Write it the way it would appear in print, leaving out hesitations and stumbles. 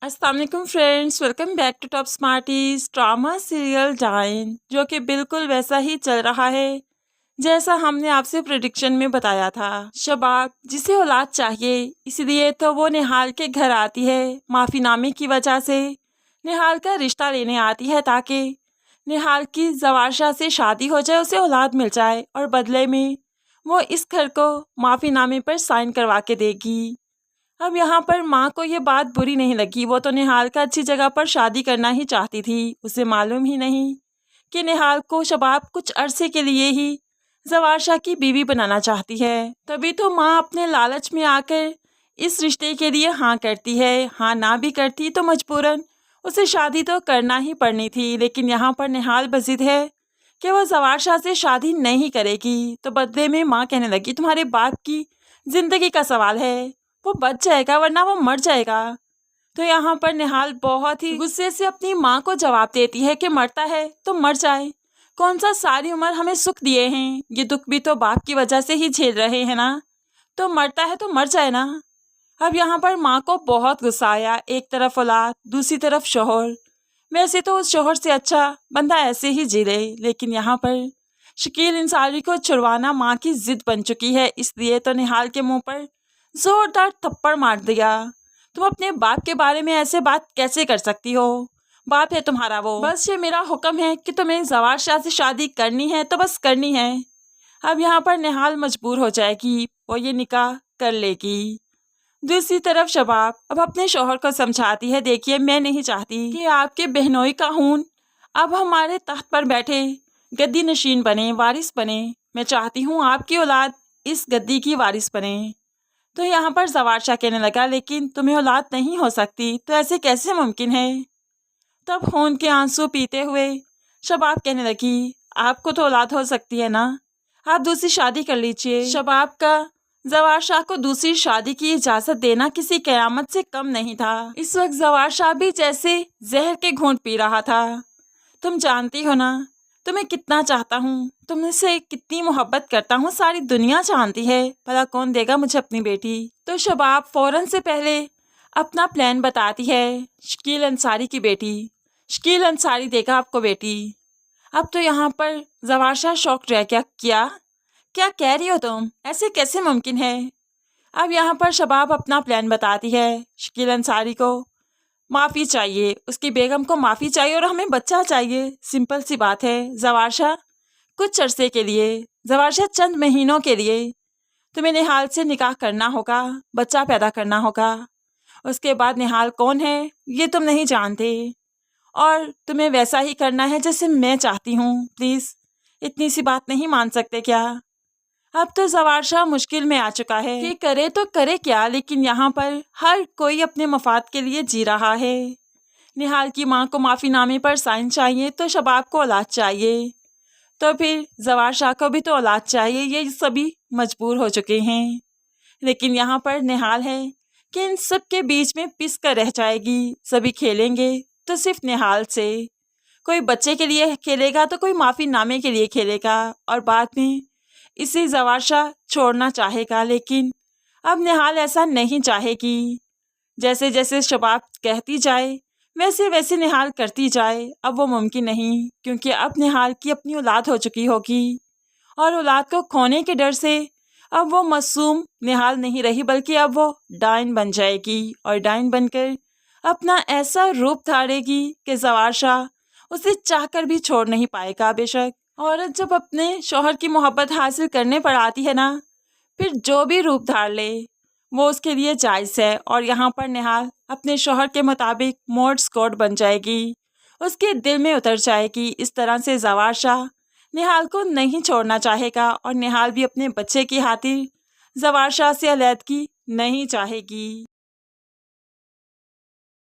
अस्सलाम वालेकुम friends, welcome back to Top Smarties. Drama serial डाइन जो कि बिल्कुल वैसा ही चल रहा है जैसा हमने आपसे प्रेडिक्शन में बताया था। शबाब जिसे औलाद चाहिए, इसलिए तो वो निहाल के घर आती है। माफीनामे की वजह से निहाल का रिश्ता लेने आती है ताकि निहाल की जवारशा से शादी हो जाए, उसे औलाद मिल जाए और बदले में वो इस घर को माफीनामे पर साइन करवा के देगी। अब यहाँ पर माँ को ये बात बुरी नहीं लगी। वो तो निहाल का अच्छी जगह पर शादी करना ही चाहती थी। उसे मालूम ही नहीं कि निहाल को शबाब कुछ अरसे के लिए ही जवारशा की बीवी बनाना चाहती है। तभी तो माँ अपने लालच में आकर इस रिश्ते के लिए हाँ करती है। हाँ ना भी करती तो मजबूरन उसे शादी तो करना ही पड़नी थी। लेकिन यहाँ पर निहाल बजिद है कि वह जवारशा से शादी नहीं करेगी। तो बदले में माँ कहने लगी, तुम्हारे बाप की जिंदगी का सवाल है, वो बच जाएगा वरना वो मर जाएगा। तो यहाँ पर निहाल बहुत ही गुस्से से अपनी माँ को जवाब देती है कि मरता है तो मर जाए, कौन सा सारी उम्र हमें सुख दिए हैं, ये दुख भी तो बाप की वजह से ही झेल रहे हैं ना, तो मरता है तो मर जाए ना। अब यहाँ पर माँ को बहुत गुस्सा आया। एक तरफ औलाद, दूसरी तरफ शोहर। वैसे तो उस शोहर से अच्छा बंदा ऐसे ही जी ले, लेकिन यहाँ पर शकील अंसारी को छुड़वाना माँ की जिद बन चुकी है। इसलिए तो निहाल के मुंह पर जोरदार थप्पड़ मार दिया। तुम अपने बाप के बारे में ऐसे बात कैसे कर सकती हो? बाप है तुम्हारा वो। बस ये मेरा हुक्म है कि तुम्हें जवारशा से शादी करनी है तो बस करनी है। अब यहाँ पर निहाल मजबूर हो जाएगी, वो ये निकाह कर लेगी। दूसरी तरफ शबाब अब अपने शौहर को समझाती है, देखिए मैं नहीं चाहती कि आपके बहनोई का खून अब हमारे तख्त पर बैठे गद्दी नशीन बने, वारिस बने। मैं चाहती हूँ आपकी औलाद इस गद्दी की वारिस बने। तो यहाँ पर जवारशा कहने लगा, लेकिन तुम्हें औलाद नहीं हो सकती, तो ऐसे कैसे मुमकिन है? तब खून के आंसू पीते हुए शबाब कहने लगी, आपको तो औलाद हो सकती है ना, आप दूसरी शादी कर लीजिए। शबाब का जवारशा को दूसरी शादी की इजाजत देना किसी कयामत से कम नहीं था। इस वक्त जवारशा भी जैसे जहर के घूंट पी रहा था। तुम जानती हो ना तुम्हें कितना चाहता हूँ, तुमसे कितनी मोहब्बत करता हूँ, सारी दुनिया जानती है। भला कौन देगा मुझे अपनी बेटी? तो शबाब फौरन से पहले अपना प्लान बताती है। शकील अंसारी की बेटी, शकील अंसारी देगा आपको बेटी। अब तो यहाँ पर जवारशा शौक रह गया। क्या क्या कह रही हो तुम? ऐसे कैसे मुमकिन है? अब यहाँ पर शबाब अपना प्लान बताती है। शकील अंसारी को माफ़ी चाहिए, उसकी बेगम को माफ़ी चाहिए और हमें बच्चा चाहिए। सिंपल सी बात है जवारशा, कुछ अरसे के लिए, जवारशा चंद महीनों के लिए तुम्हें निहाल से निकाह करना होगा, बच्चा पैदा करना होगा। उसके बाद निहाल कौन है ये तुम नहीं जानते और तुम्हें वैसा ही करना है जैसे मैं चाहती हूँ। प्लीज़ इतनी सी बात नहीं मान सकते क्या? अब तो जवारशा मुश्किल में आ चुका है कि करे तो करे क्या। लेकिन यहाँ पर हर कोई अपने मफाद के लिए जी रहा है। निहाल की माँ को माफ़ीनामे पर साइन चाहिए, तो शबाब को औलाद चाहिए, तो फिर जवारशा को भी तो औलाद चाहिए। ये सभी मजबूर हो चुके हैं। लेकिन यहाँ पर निहाल है कि इन सब के बीच में पिस कर रह जाएगी। सभी खेलेंगे तो सिर्फ निहाल से, कोई बच्चे के लिए खेलेगा तो कोई माफ़ीनामे के लिए खेलेगा और बाद में इसे जवारशा छोड़ना चाहेगा। लेकिन अब निहाल ऐसा नहीं चाहेगी। जैसे जैसे शबाब कहती जाए वैसे वैसे निहाल करती जाए। अब वो मुमकिन नहीं, क्योंकि अब निहाल की अपनी औलाद हो चुकी होगी और औलाद को खोने के डर से अब वो मासूम निहाल नहीं रही, बल्कि अब वो डाइन बन जाएगी और डाइन बनकर अपना ऐसा रूप धारेगी कि जवारशा उसे चाहकर भी छोड़ नहीं पाएगा। बेशक औरत जब अपने शौहर की मोहब्बत हासिल करने पर आती है ना, फिर जो भी रूप धार ले वो उसके लिए जायज़ है। और यहाँ पर निहाल अपने शौहर के मुताबिक मोर्स कोड बन जाएगी, उसके दिल में उतर जाएगी। इस तरह से जवारशा निहाल को नहीं छोड़ना चाहेगा और निहाल भी अपने बच्चे की खातिर जवारशा से अलैदगी नहीं चाहेगी।